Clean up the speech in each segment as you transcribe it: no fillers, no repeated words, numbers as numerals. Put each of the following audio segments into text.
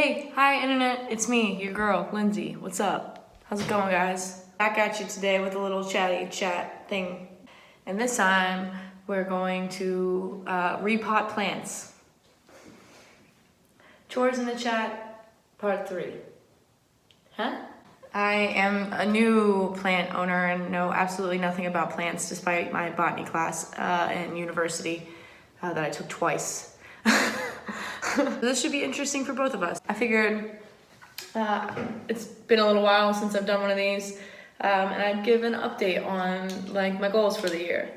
Hey, hi internet, it's me, your girl, Lindsay. What's up? How's it going, guys? Back at you today with a little chatty chat thing. And this time, we're going to repot plants. Chores in the Chat, part 3. Huh? I am a new plant owner and know absolutely nothing about plants despite my botany class in university that I took twice. This should be interesting for both of us. I figured it's been a little while since I've done one of these, and I'd give an update on like my goals for the year.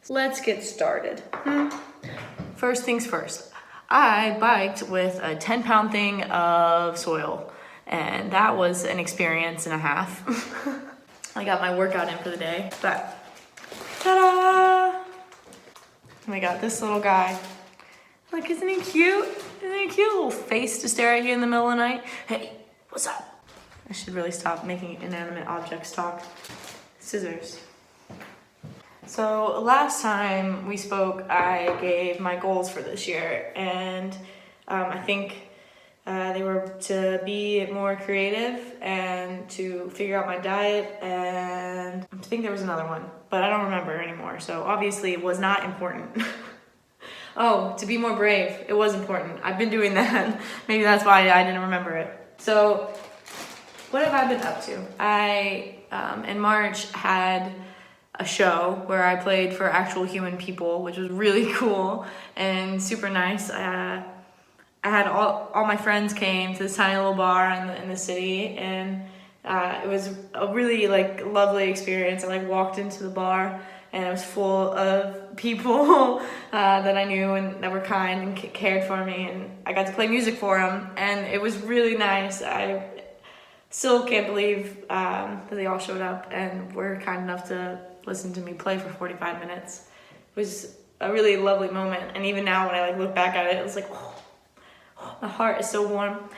So let's get started. First things first, I biked with a 10-pound thing of soil, and that was an experience and a half. I got my workout in for the day, but ta-da! We got this little guy. Like, isn't he cute? Isn't he cute? Little face to stare at you in the middle of the night. Hey, what's up? I should really stop making inanimate objects talk. Scissors. So last time we spoke, I gave my goals for this year, and I think they were to be more creative and to figure out my diet, and I think there was another one, but I don't remember anymore. So obviously it was not important. Oh, to be more brave. It was important. I've been doing that. Maybe that's why I didn't remember it. So, what have I been up to? I, in March, had a show where I played for actual human people, which was really cool and super nice. I had all my friends came to this tiny little bar in the city, and it was a really lovely experience. I walked into the bar, and it was full of people that I knew and that were kind and cared for me, and I got to play music for them, and it was really nice. I still can't believe that they all showed up and were kind enough to listen to me play for 45 minutes. It was a really lovely moment, and even now when I look back at it, it was like, oh, my heart is so warm.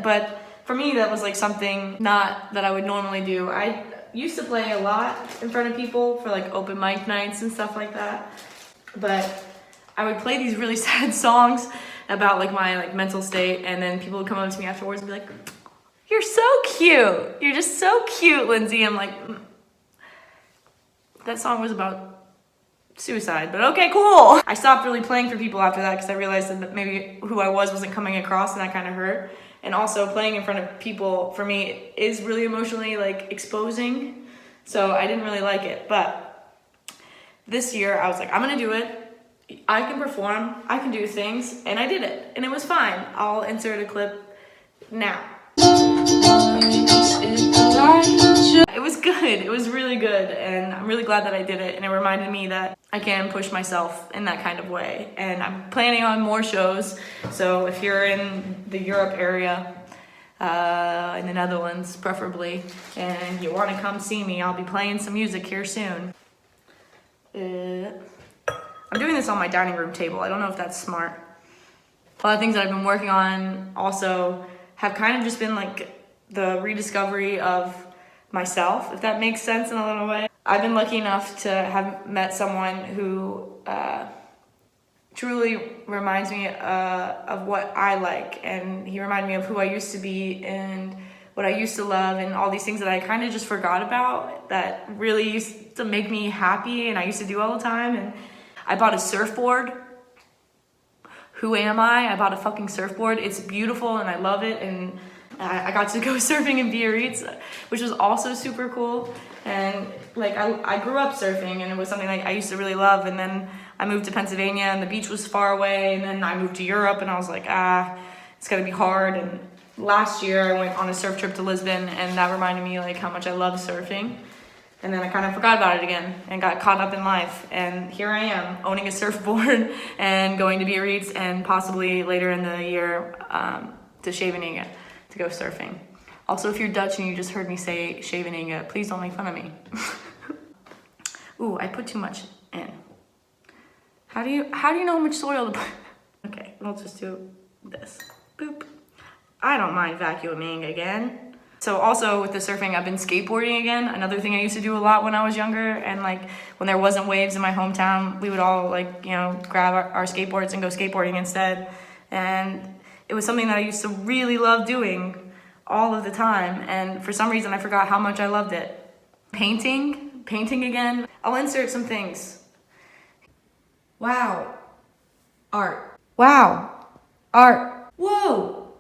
But for me, that was something not that I would normally do. I used to play a lot in front of people for open mic nights and stuff like that, but I would play these really sad songs about my mental state, and then people would come up to me afterwards and be like, "You're so cute, you're just so cute, Lindsay." I'm like, that song was about suicide, but okay, cool. I stopped really playing for people after that because I realized that maybe who I wasn't coming across, and that kind of hurt. And also playing in front of people for me is really emotionally exposing. So I didn't really like it. But this year I was like, I'm gonna do it. I can perform, I can do things, and I did it. And it was fine. I'll insert a clip now. It was good. It was really good, and I'm really glad that I did it, and it reminded me that I can push myself in that kind of way, and I'm planning on more shows. So if you're in the Europe area, in the Netherlands preferably, and you want to come see me, I'll be playing some music here soon. I'm doing this on my dining room table. I don't know if that's smart. A lot of things that I've been working on also have kind of just been the rediscovery of myself, if that makes sense in a little way. I've been lucky enough to have met someone who truly reminds me of what I like, and he reminded me of who I used to be and what I used to love, and all these things that I kind of just forgot about that really used to make me happy and I used to do all the time. And I bought a surfboard. Who am I? I bought a fucking surfboard. It's beautiful and I love it, and I got to go surfing in Biarritz, which was also super cool. And I grew up surfing, and it was something I used to really love. And then I moved to Pennsylvania, and the beach was far away. And then I moved to Europe, and I was like, it's gonna be hard. And last year I went on a surf trip to Lisbon, and that reminded me how much I love surfing. And then I kind of forgot about it again and got caught up in life. And here I am, owning a surfboard and going to Biarritz, and possibly later in the year to Scheveningen to go surfing. Also, if you're Dutch and you just heard me say Scheveningen, please don't make fun of me. Ooh, I put too much in. How do you know how much soil to put? Okay, we'll just do this. Boop. I don't mind vacuuming again. So also with the surfing, I've been skateboarding again. Another thing I used to do a lot when I was younger, and when there wasn't waves in my hometown, we would all grab our skateboards and go skateboarding instead. And It was something that I used to really love doing all of the time, and for some reason I forgot how much I loved it. Painting again. I'll insert some things. Wow. Art. Wow. Art. Whoa.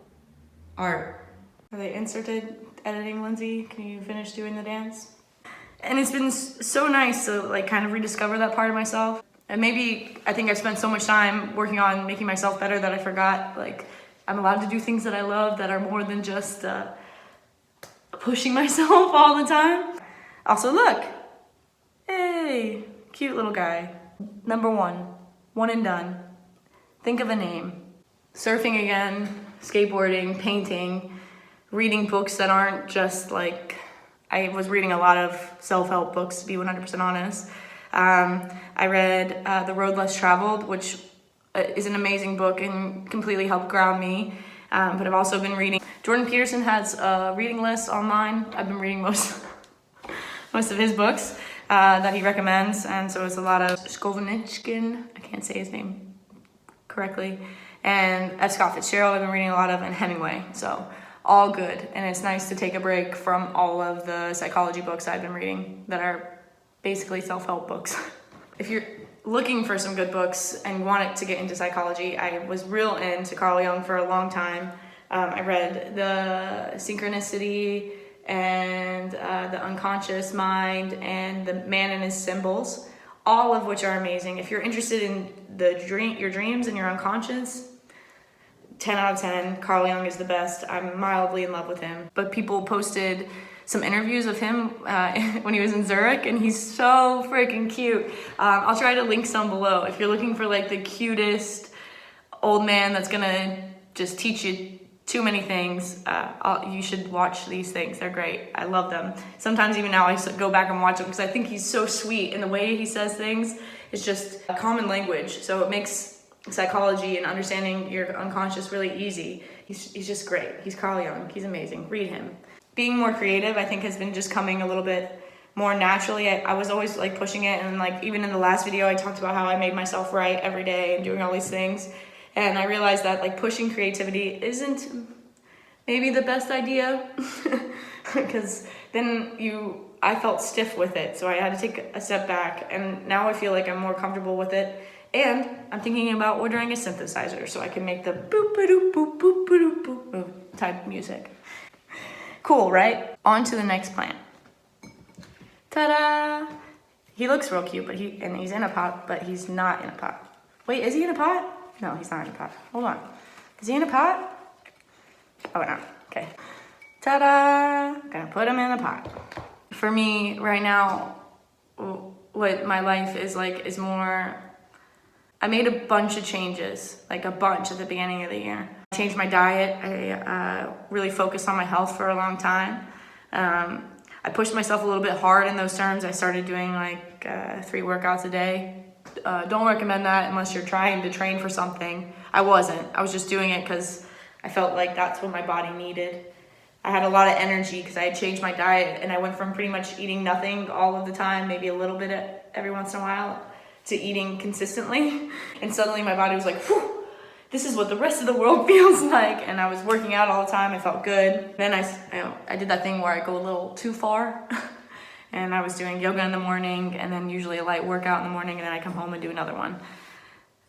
Art. Are they inserted? Editing, Lindsay, can you finish doing the dance? And it's been so nice to like kind of rediscover that part of myself. And maybe I think I've spent so much time working on making myself better that I forgot like I'm allowed to do things that I love that are more than just pushing myself all the time. Also, look. Hey, cute little guy. Number one and done. Think of a name. Surfing again, skateboarding, painting, reading books that aren't just like, I was reading a lot of self-help books to be 100% honest. I read The Road Less Traveled, which is an amazing book and completely helped ground me. But I've also been reading, Jordan Peterson has a reading list online. I've been reading most of his books that he recommends. And so it's a lot of Skovnichkin, I can't say his name correctly. And F. Scott Fitzgerald I've been reading a lot of, and Hemingway. So all good. And it's nice to take a break from all of the psychology books I've been reading that are basically self-help books. If you're looking for some good books and want to get into psychology, I was real into Carl Jung for a long time. I read The Synchronicity and The Unconscious Mind and The Man and His Symbols, all of which are amazing. If you're interested in your dreams and your unconscious, 10 out of 10, Carl Jung is the best. I'm mildly in love with him. But people posted some interviews of him when he was in Zurich, and he's so freaking cute. I'll try to link some below. If you're looking for like the cutest old man that's gonna just teach you too many things, you should watch these things. They're great. I love them. Sometimes even now I go back and watch them because I think he's so sweet, and the way he says things is just a common language. So it makes psychology and understanding your unconscious really easy. He's just great. He's Carl Jung. He's amazing. Read him. Being more creative, I think, has been just coming a little bit more naturally. I was always like pushing it, and like even in the last video I talked about how I made myself write every day and doing all these things, and I realized that like pushing creativity isn't maybe the best idea because then I felt stiff with it, so I had to take a step back, and now I feel like I'm more comfortable with it. And I'm thinking about ordering a synthesizer so I can make the boop ba doop boop boop ba doop boop boop type music. Cool, right? On to the next plant. Ta-da! He looks real cute, and he's in a pot, but he's not in a pot. Wait, is he in a pot? No, he's not in a pot. Hold on. Is he in a pot? Oh, no. Okay. Ta-da! Gonna put him in a pot. For me, right now, what my life is like is more... I made a bunch of changes, like a bunch at the beginning of the year. I changed my diet. I really focused on my health for a long time. I pushed myself a little bit hard in those terms. I started doing like 3 workouts a day. Don't recommend that unless you're trying to train for something. I wasn't. I was just doing it because I felt like that's what my body needed. I had a lot of energy because I had changed my diet, and I went from pretty much eating nothing all of the time, maybe a little bit every once in a while, to eating consistently. And suddenly my body was like, whew, this is what the rest of the world feels like. And I was working out all the time. I felt good. Then I did that thing where I go a little too far. And I was doing yoga in the morning, and then usually a light workout in the morning, and then I come home and do another one.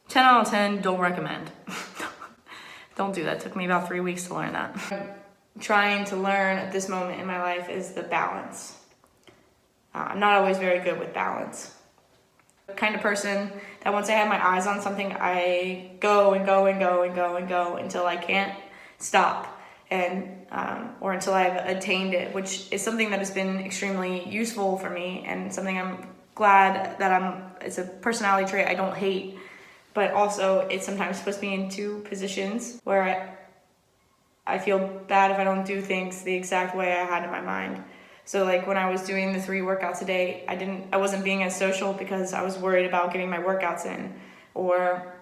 10 out of 10, don't recommend. Don't do that. It took me about 3 weeks to learn that. I'm trying to learn at this moment in my life is the balance. I'm not always very good with balance. Kind of person that once I have my eyes on something, I go and go and go and go and go until I can't stop, and or until I've attained it, which is something that has been extremely useful for me and something I'm glad that it's a personality trait I don't hate, but also it sometimes puts me into positions where I feel bad if I don't do things the exact way I had in my mind. So like when I was doing the 3 workouts a day, I wasn't being as social because I was worried about getting my workouts in. Or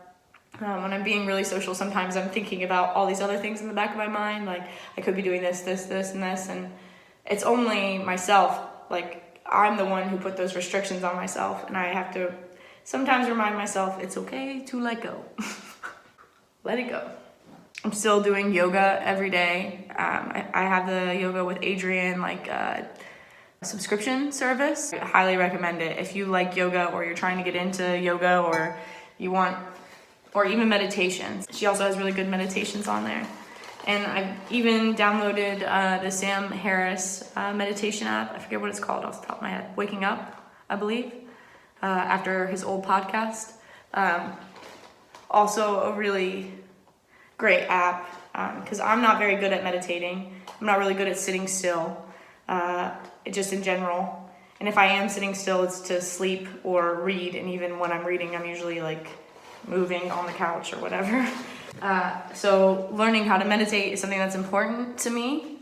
when I'm being really social, sometimes I'm thinking about all these other things in the back of my mind. Like I could be doing this, this, this, and this. And it's only myself. Like I'm the one who put those restrictions on myself. And I have to sometimes remind myself it's okay to let go. Let it go. I'm still doing yoga every day. I have the Yoga with Adrian subscription service. I highly recommend it if you like yoga or you're trying to get into yoga or you want, or even meditations. She also has really good meditations on there. And I've even downloaded the Sam Harris meditation app. I forget what it's called off the top of my head. Waking Up, I believe, after his old podcast. Also a really great app because I'm not very good at meditating. I'm not really good at sitting still, just in general. And if I am sitting still, it's to sleep or read. And even when I'm reading, I'm usually like moving on the couch or whatever. So learning how to meditate is something that's important to me,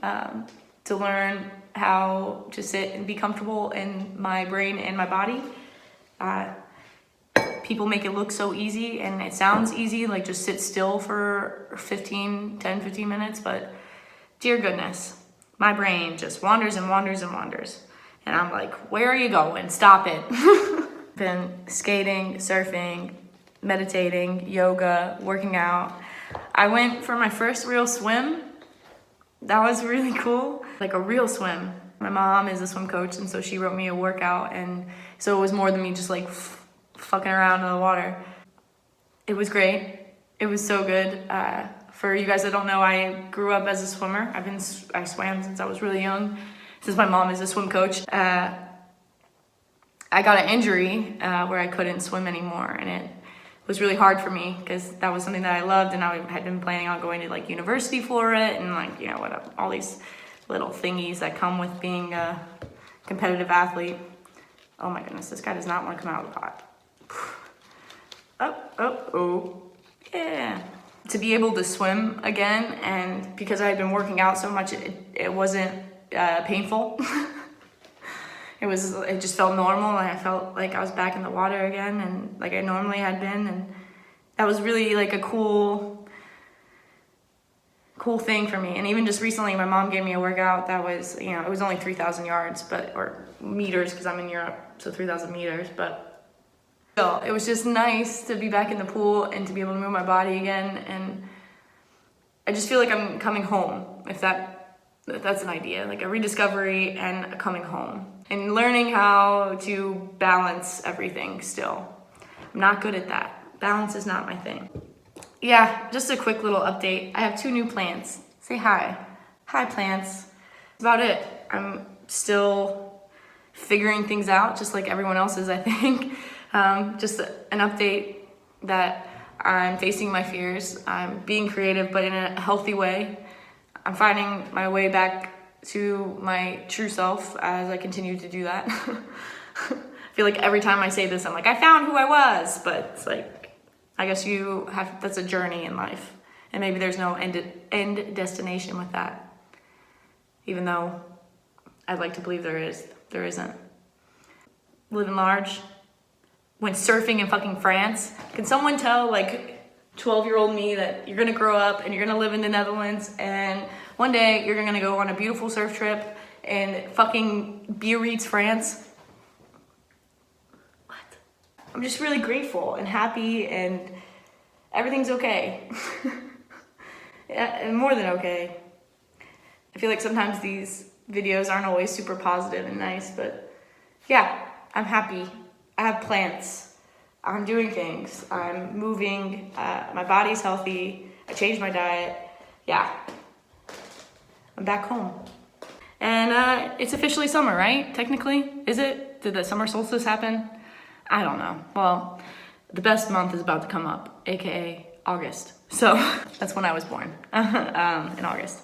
to learn how to sit and be comfortable in my brain and my body. People make it look so easy and it sounds easy, like just sit still for 15 minutes, but dear goodness, my brain just wanders and wanders and wanders. And I'm like, where are you going? Stop it. Been skating, surfing, meditating, yoga, working out. I went for my first real swim. That was really cool. Like a real swim. My mom is a swim coach, and so she wrote me a workout, and so it was more than me just like fucking around in the water. It was great. It was so good. For you guys that don't know, I grew up as a swimmer. I swam since I was really young, since my mom is a swim coach. I got an injury where I couldn't swim anymore, and it was really hard for me because that was something that I loved, and I had been planning on going to like university for it, and like, you know, whatever, all these little thingies that come with being a competitive athlete. Oh my goodness, this guy does not want to come out of the pot. Oh, yeah. To be able to swim again, and because I had been working out so much, it wasn't painful. It just felt normal, and I felt like I was back in the water again, and like I normally had been, and that was really like a cool thing for me. And even just recently, my mom gave me a workout that was, you know, it was only 3,000 yards, or meters, because I'm in Europe, so 3,000 meters, but still, it was just nice to be back in the pool and to be able to move my body again, and I just feel like I'm coming home, if that's an idea, like a rediscovery and a coming home. And learning how to balance everything still. I'm not good at that. Balance is not my thing. Yeah, just a quick little update. I have 2 new plants. Say hi. Hi, plants. That's about it. I'm still figuring things out, just like everyone else is, I think. Just an update that I'm facing my fears. I'm being creative, but in a healthy way. I'm finding my way back to my true self as I continue to do that. I feel like every time I say this, I'm like, I found who I was, but it's like, I guess that's a journey in life, and maybe there's no end destination with that, even though I'd like to believe there isn't. Living large, went surfing in fucking France. Can someone tell like 12-year-old me that you're gonna grow up and you're gonna live in the Netherlands, and one day you're gonna go on a beautiful surf trip in fucking Biarritz, France? What? I'm just really grateful and happy, and everything's okay. Yeah, and more than okay. I feel like sometimes these videos aren't always super positive and nice, but yeah, I'm happy. I have plants. I'm doing things. I'm moving. My body's healthy. I changed my diet. Yeah. I'm back home. And it's officially summer, right? Technically? Is it? Did the summer solstice happen? I don't know. Well, the best month is about to come up, aka August. So that's when I was born, in August.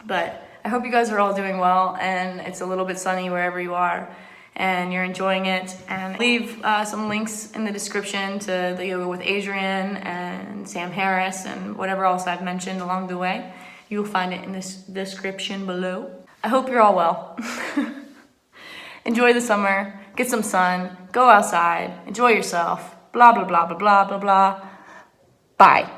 But I hope you guys are all doing well, and it's a little bit sunny wherever you are, and you're enjoying it. And leave some links in the description to the Yoga with Adrian and Sam Harris and whatever else I've mentioned along the way. You'll find it in this description below. I hope you're all well. Enjoy the summer, get some sun, go outside, enjoy yourself, blah, blah, blah, blah, blah, blah, blah. Bye.